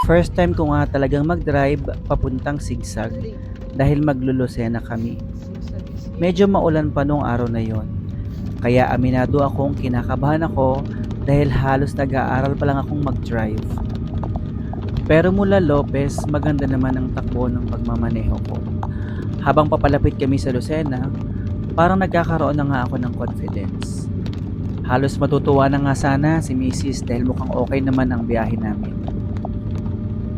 First time ko nga talagang mag-drive papuntang Sigsag dahil maglulucena kami. Medyo maulan pa nung araw na yon. Kaya aminado akong kinakabahan ako dahil halos nag-aaral pa lang akong mag-drive. Pero mula Lopez, maganda naman ang takbo ng pagmamaneho ko. Habang papalapit kami sa Lucena, parang nagkakaroon na nga ako ng confidence. Halos matutuwa na nga sana si Mrs. dahil mukhang okay naman ang biyahe namin.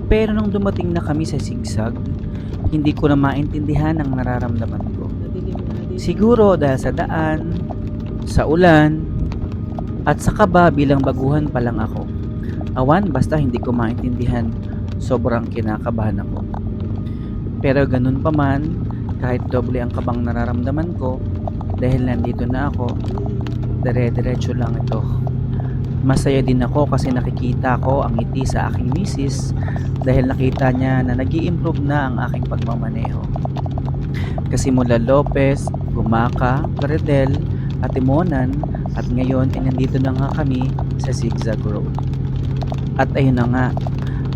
Pero nung dumating na kami sa Sigsag, hindi ko na maintindihan ang nararamdaman ko. Siguro dahil sa daan, sa ulan, at sa kaba bilang baguhan pa lang ako. Awan, basta hindi ko maintindihan, sobrang kinakabahan ako. Pero ganun pa man, kahit doble ang kabang nararamdaman ko, dahil nandito na ako, dire-diretso lang ito. Masaya din ako kasi nakikita ko ang ngiti sa aking misis dahil nakita niya na nag-i-improve na ang aking pagmamaneho. Kasi mula Lopez, Gumaca, Paredel, at Timonan at ngayon ay nandito na nga kami sa Sigsag Road. At ayun na nga,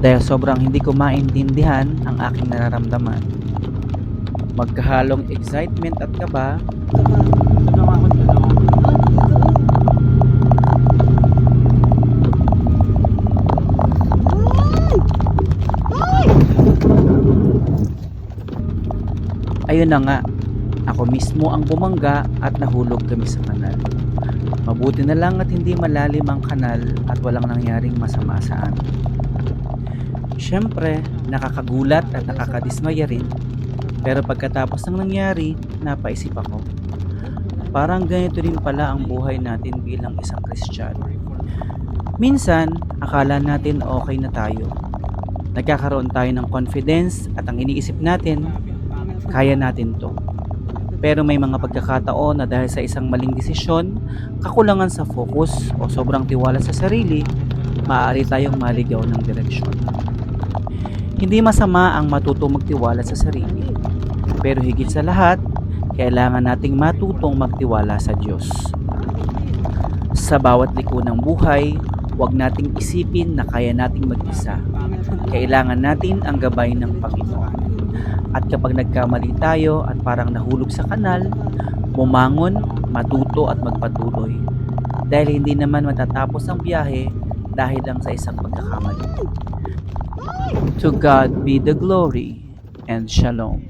dahil sobrang hindi ko maintindihan ang aking nararamdaman. Magkahalong excitement at kaba, ayun na nga, ako mismo ang bumangga at nahulog kami sa kanal. Mabuti na lang at hindi malalim ang kanal at walang nangyaring masama sa amin. Siyempre, nakakagulat at nakakadismaya rin. Pero pagkatapos ng nangyari, napaisip ako. Parang ganito rin pala ang buhay natin bilang isang Kristiyano. Minsan, akala natin okay na tayo. Nagkakaroon tayo ng confidence at ang iniisip natin, kaya natin to. Pero may mga pagkakataon na dahil sa isang maling desisyon, kakulangan sa focus o sobrang tiwala sa sarili, maaari tayong maligaw ng direksyon. Hindi masama ang matutong magtiwala sa sarili. Pero higit sa lahat, kailangan nating matutong magtiwala sa Diyos. Sa bawat liko ng buhay, huwag nating isipin na kaya nating mag-isa. Kailangan natin ang gabay ng Panginoon. At kapag nagkamali tayo at parang nahulog sa kanal, bumangon, matuto at magpatuloy. Dahil hindi naman matatapos ang biyahe dahil lang sa isang pagkakamali. To God be the glory and shalom.